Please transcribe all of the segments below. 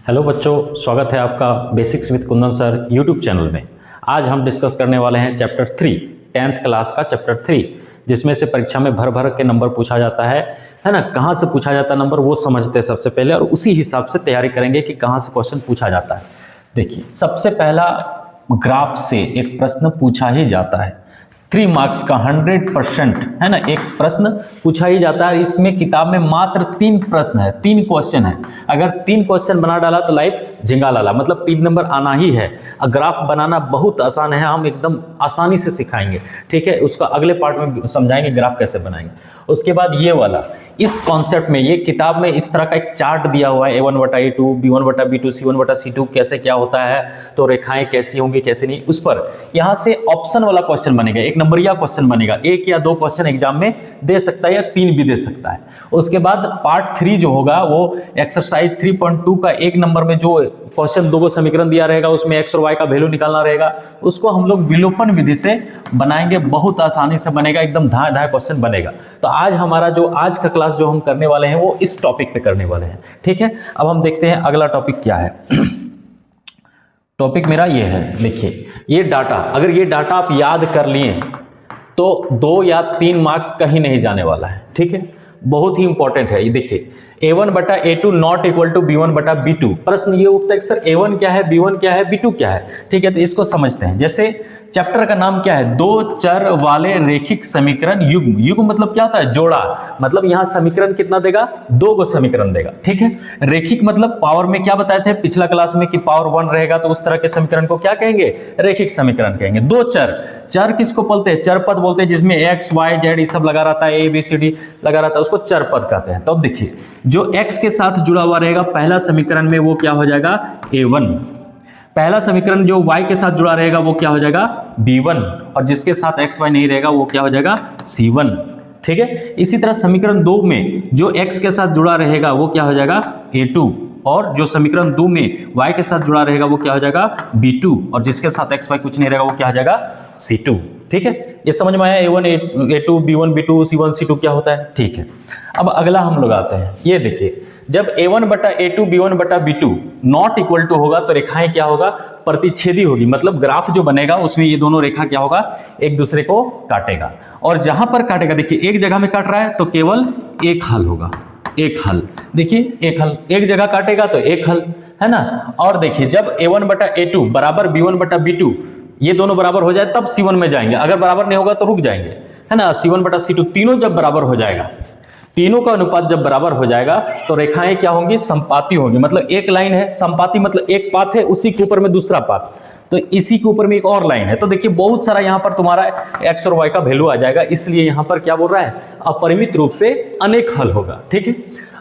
Hello बच्चों, स्वागत है आपका basics with Kundan sir YouTube channel में। आज हम डिस्कस करने वाले हैं चैप्टर 3, 10th क्लास का चैप्टर 3, जिसमें से परीक्षा में भर भर के नंबर पूछा जाता है ना। कहाँ से पूछा जाता है नंबर वो समझते हैं सबसे पहले, और उसी हिसाब से तैयारी करेंगे कि कहाँ से क्वेश्चन पूछा जाता है। देखिए, सबसे पहला ग्राफ से एक प्रश्न पूछा ही जाता है। 3 मार्क्स का 100% है ना, एक प्रश्न पूछा ही जाता है। इसमें किताब में मात्र 3 प्रश्न है, 3 क्वेश्चन है। अगर 3 क्वेश्चन बना डाला तो लाइफ झिंगा लाला, मतलब 3 नंबर आना ही है। ग्राफ बनाना बहुत आसान है, हम एकदम आसानी से सिखाएंगे, ठीक है। उसका अगले पार्ट में समझाएंगे ग्राफ कैसे बनाएंगे। उसके बाद ये वाला, इस कॉन्सेप्ट में ये किताब में इस तरह का एक चार्ट दिया हुआ है, A1/A2, B1/B2, C1/C2 कैसे क्या होता है, तो रेखाएं कैसी होंगी कैसे नहीं, उस पर यहाँ से ऑप्शन वाला क्वेश्चन बनेगा, 1 नंबरिया क्वेश्चन बनेगा। 1 या 2 क्वेश्चन एग्जाम में दे सकता है या 3 भी दे सकता है। उसके बाद पार्ट 3 जो होगा वो एक्सरसाइज 3.2 का 1 नंबर में जो क्वेश्चन 2 समीकरण दिया रहेगा, उसमें x और y का वैल्यू निकालना रहेगा। उसको हम लोग विलोपन विधि से बनाएंगे, बहुत आसानी से बनेगा, एकदम धाए धाए क्वेश्चन बनेगा। तो आज हमारा जो आज का क्लास जो हम करने वाले हैं वो इस टॉपिक पे करने वाले हैं, ठीक है। अब हम देखते हैं अगला टॉपिक क्या है। टॉपिक मेरा ये है, देखिए ये डाटा, अगर ये डाटा आप याद कर लिए तो 2 या 3 मार्क्स कहीं नहीं जाने वाला है, ठीक है। बहुत ही इंपॉर्टेंट है ये। देखिए A1/A2 not equal to B1/B2। प्रश्न ये उठता है कि सर A1 क्या है, B1 क्या है, B2 क्या है, ठीक है। तो इसको समझते हैं। जैसे चैप्टर का नाम क्या है, 2 चर वाले रेखिक समीकरण युग्म। युग्म मतलब क्या होता है, जोड़ा। मतलब यहाँ समीकरण कितना देगा, 2 समीकरण देगा, ठीक है। रेखिक मतलब पावर में क्या बताए थे पिछला क्लास में कि पावर 1 रहेगा तो उस तरह के समीकरण को क्या कहेंगे, रेखिक समीकरण कहेंगे। 2 चर, चर किसको बोलते हैं, चर पद बोलते हैं, जिसमें x y z ये सब लगा रहता है, a b c d लगा रहता है, उसको चर पद कहते हैं। तो अब देखिए, जो x के साथ जुड़ा हुआ रहेगा पहला समीकरण में वो क्या हो जाएगा, a1। पहला समीकरण जो y के साथ जुड़ा रहेगा वो क्या हो जाएगा, b1, और जिसके साथ x y नहीं रहेगा वो क्या हो जाएगा, c1, ठीक है। इसी तरह समीकरण 2 में जो x के साथ जुड़ा रहेगा वो क्या हो जाएगा, a2, और जो समीकरण 2 में y के साथ जुड़ा रहेगा वो क्या हो जाएगा, b2, और जिसके साथ x y कुछ नहीं रहेगा वो क्या हो जाएगा, c2, ठीक है। ये समझ में आया, A1 A2 B1 B2 C1 C2 क्या होता है, ठीक है। अब अगला हम लोग आते हैं, ये देखिए, जब A1/A2 B1/B2 not equal to होगा तो रेखाएं क्या होगा, प्रतिच्छेदी होगी। मतलब ग्राफ जो बनेगा उसमें ये दोनों रेखा क्या होगा, एक दूसरे को काटेगा। और जहां पर काटेगा, देखिए एक जगह में काट रहा है तो केवल एक हल होगा, एक हल। देखिए एक हल, एक जगह काटेगा तो एक हल, है ना। और देखिए जब A1/A2 बराबर B1/B2 ये दोनों बराबर हो जाए तब C1 में जाएंगे, अगर बराबर नहीं होगा तो रुक जाएंगे, है ना। C1/C2 तीनों जब बराबर हो जाएगा, तीनों का अनुपात जब बराबर हो जाएगा तो रेखाएं क्या होंगी, संपाती होंगी। मतलब एक लाइन है, संपाती मतलब एक पाथ है, उसी के ऊपर में दूसरा पाथ, तो इसी के ऊपर में एक और लाइन है। तो देखिए बहुत सारा यहाँ पर तुम्हारा x और y का वैल्यू आ जाएगा, इसलिए यहाँ पर क्या बोल रहा है, अपरिमित रूप से अनेक हल होगा, ठीक है।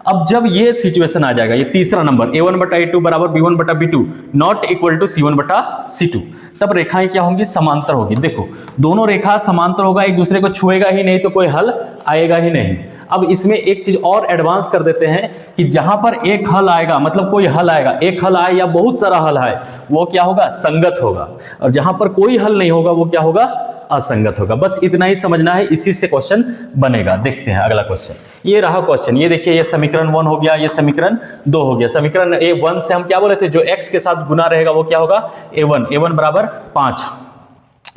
अब जब ये सिचुएशन आ जाएगा, ये तीसरा नंबर A1/A2 बराबर B1/B2 not equal to C1/C2, तब रेखाएं क्या होंगी, समांतर होगी। देखो दोनों रेखा समांतर होगा, एक दूसरे को छुएगा ही नहीं तो कोई हल आएगा ही नहीं। अब इसमें एक चीज और एडवांस कर देते हैं कि जहां पर एक हल आएगा, मतलब कोई हल आएगा, एक हल आए या बहुत सारा हल आए, वो क्या होगा, संगत होगा। और जहां पर कोई हल नहीं होगा वो क्या होगा, असंगत होगा। बस इतना ही समझना है, इसी से क्वेश्चन बनेगा। देखते हैं अगला क्वेश्चन, ये रहा क्वेश्चन। ये देखिए, ये समीकरण 1 हो गया, ये समीकरण 2 हो गया। समीकरण A1 से हम क्या बोले थे, जो x के साथ गुना रहेगा वो क्या होगा, A1 बराबर 5,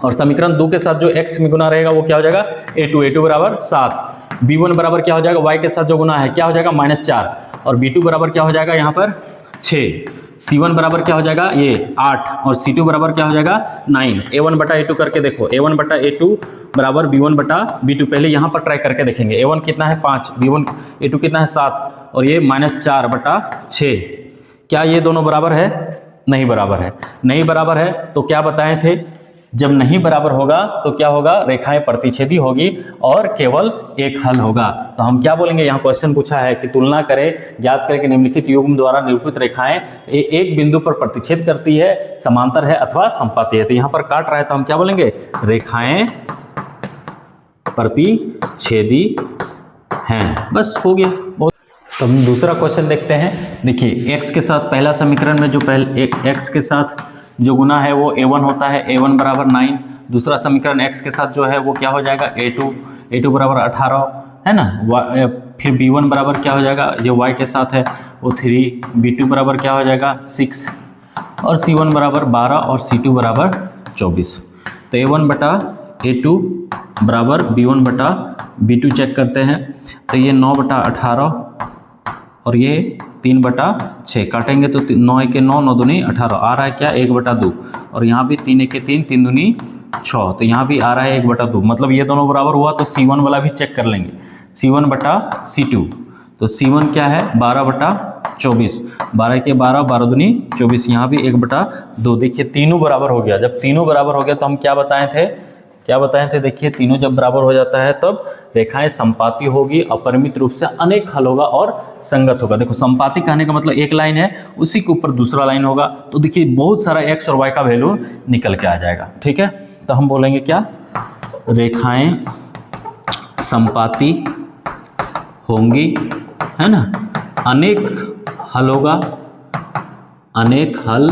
और समीकरण 2 के साथ जो x में गुना रहेगा वो क्या हो जाएगा, A2 बराबर 7, B1 बराबर क्या हो जाएगा, y के साथ जो गुना है क्या हो जाएगा, -4, और B2 बराबर क्या हो जाएगा यहाँ पर 6, C1 बराबर क्या हो जाएगा, ये 8, और C2 बराबर क्या हो जाएगा, 9। A1/A2 करके देखो, A1/A2 बराबर B1/B2, पहले यहाँ पर ट्राई करके देखेंगे। A1 कितना है 5, A2 कितना है 7, और ये -4/6। क्या ये दोनों बराबर है, नहीं बराबर है। नहीं बराबर है तो क्या बताए थे, जब नहीं बराबर होगा तो क्या होगा, रेखाएं प्रतिच्छेदी होगी और केवल एक हल होगा। तो हम क्या बोलेंगे, यहाँ क्वेश्चन पूछा है कि तुलना करें, ज्ञात करें कि निम्नलिखित युग्म द्वारा निरूपित रेखाएं एक बिंदु पर प्रतिच्छेद करती है, समांतर है अथवा संपाती है। तो यहाँ पर काट रहा है तो हम क्या बोलेंगे, रेखाएं प्रतिच्छेदी हैं। बस हो गया। तो हम दूसरा क्वेश्चन देखते हैं। देखिए x के साथ पहला समीकरण में जो पहले x के साथ जो गुना है वो A1 होता है, A1 बराबर 9। दूसरा समीकरण x के साथ जो है वो क्या हो जाएगा, A2 बराबर 18, है ना। फिर B1 बराबर क्या हो जाएगा, जो y के साथ है वो 3, B2 बराबर क्या हो जाएगा 6, और C1 बराबर 12 और C2 बराबर 24। तो A1 बटा A2 बराबर B1 बटा B2 चेक करते हैं, तो ये 9 बटा 18 और ये 3 बटा 6 काटेंगे तो 9 के 9, 9 दूनी 18 आ रहा है क्या 1 बटा 2, और यहाँ भी 3 के 3, 3 दूनी 6, तो यहाँ भी आ रहा है 1 बटा 2, मतलब ये दोनों बराबर हुआ। तो C1 वाला भी चेक कर लेंगे, C1 बटा C2, तो C1 क्या है 12 बटा 24, 12 के 12, 12 दूनी 24, यहाँ भी 1 बटा 2। देखिए तीनों बराबर हो गया। जब तीनों बराबर हो गया तो हम क्या बताए थे, देखिए तीनों जब बराबर हो जाता है तब रेखाएं संपाती होगी, अपरिमित रूप से अनेक हल होगा और संगत होगा। देखो संपाती कहने का मतलब एक लाइन है, उसी के ऊपर दूसरा लाइन होगा, तो देखिए बहुत सारा x और y का वैल्यू निकल के आ जाएगा। ठीक है, तो हम बोलेंगे क्या, रेखाएं संपाती होंगी, है ना, अनेक हल होगा, अनेक हल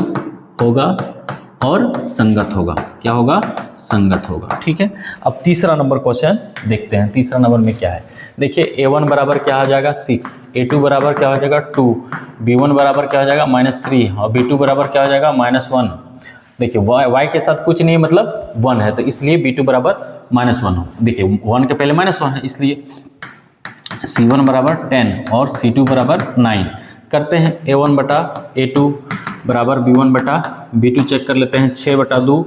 होगा और संगत होगा। क्या होगा, संगत होगा। ठीक है, अब तीसरा नंबर क्वेश्चन देखते हैं। तीसरा नंबर में क्या है, देखिए A1 बराबर क्या आ जाएगा 6, A2 बराबर क्या हो जाएगा 2, B1 बराबर क्या हो जाएगा -3 और B2 बराबर क्या हो जाएगा -1। देखिए y के साथ कुछ नहीं मतलब 1 है, तो इसलिए B2 बराबर -1 हो। देखिए 1 के पहले -1 है, इसलिए C1 बराबर 10 और C2 बराबर 9 करते हैं। A1 बटा A2 बराबर B1 बटा B2 चेक कर लेते हैं, 6 बटा 2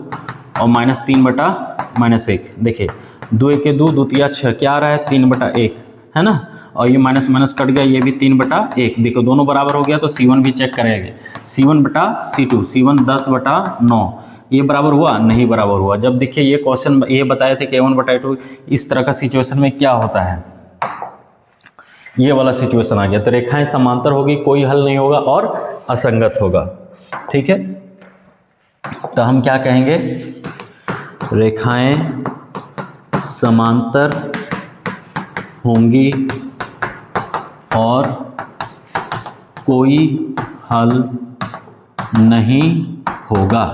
और -3 बटा -1। देखिए 2 के 2, 2 तिया 6, क्या आ रहा है 3 बटा 1, है ना, और ये माइनस माइनस कट गया, ये भी 3 बटा 1। देखो दोनों बराबर हो गया, तो C1 भी चेक करेंगे, C1 बटा C2, C1 10 बटा 9, ये बराबर हुआ नहीं, बराबर हुआ। जब देखिए ये क्वेश्चन ये बताए थे कि A1 बटा A2 इस तरह का सिचुएशन में क्या होता है, ये वाला सिचुएशन आ गया, तो रेखाएं समांतर होगी, कोई हल नहीं होगा और असंगत होगा। ठीक है, तो हम क्या कहेंगे, रेखाएं समांतर होंगी और कोई हल नहीं होगा,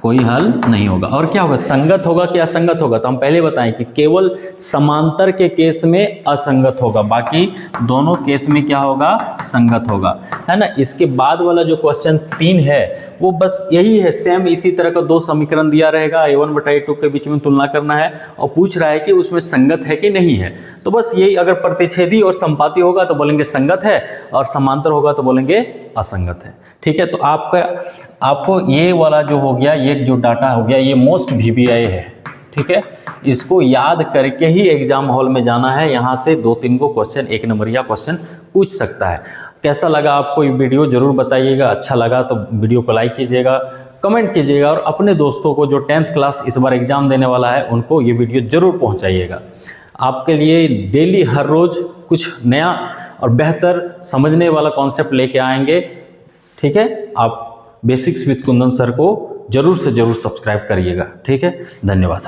कोई हल नहीं होगा। और क्या होगा, संगत होगा कि असंगत होगा, तो हम पहले बताएं कि केवल समांतर के केस में असंगत होगा, बाकी दोनों केस में क्या होगा, संगत होगा, है ना। इसके बाद वाला जो क्वेश्चन 3 है वो बस यही है, सेम इसी तरह का 2 समीकरण दिया रहेगा, A1 बटा A2 के बीच में तुलना करना है और पूछ रहा है कि उसमें संगत है कि नहीं है। तो बस यही, अगर प्रतिच्छेदी और संपाती होगा तो बोलेंगे संगत है, और समांतर होगा तो बोलेंगे असंगत है। ठीक है, तो आपको ये वाला जो हो गया, ये जो डाटा हो गया, ये मोस्ट VBI है। ठीक है, इसको याद करके ही एग्जाम हॉल में जाना है, यहाँ से 2-3 को क्वेश्चन 1 नंबरिया क्वेश्चन पूछ सकता है। कैसा लगा आपको ये वीडियो जरूर बताइएगा, अच्छा लगा तो वीडियो को लाइक कीजिएगा, कमेंट कीजिएगा, और अपने दोस्तों को जो 10th क्लास इस बार एग्जाम देने वाला है उनको ये वीडियो जरूर पहुँचाइएगा। आपके लिए डेली हर रोज़ कुछ नया और बेहतर समझने वाला कॉन्सेप्ट लेके आएंगे। ठीक है, आप बेसिक्स विद कुंदन सर को जरूर से जरूर सब्सक्राइब करिएगा। ठीक है, धन्यवाद।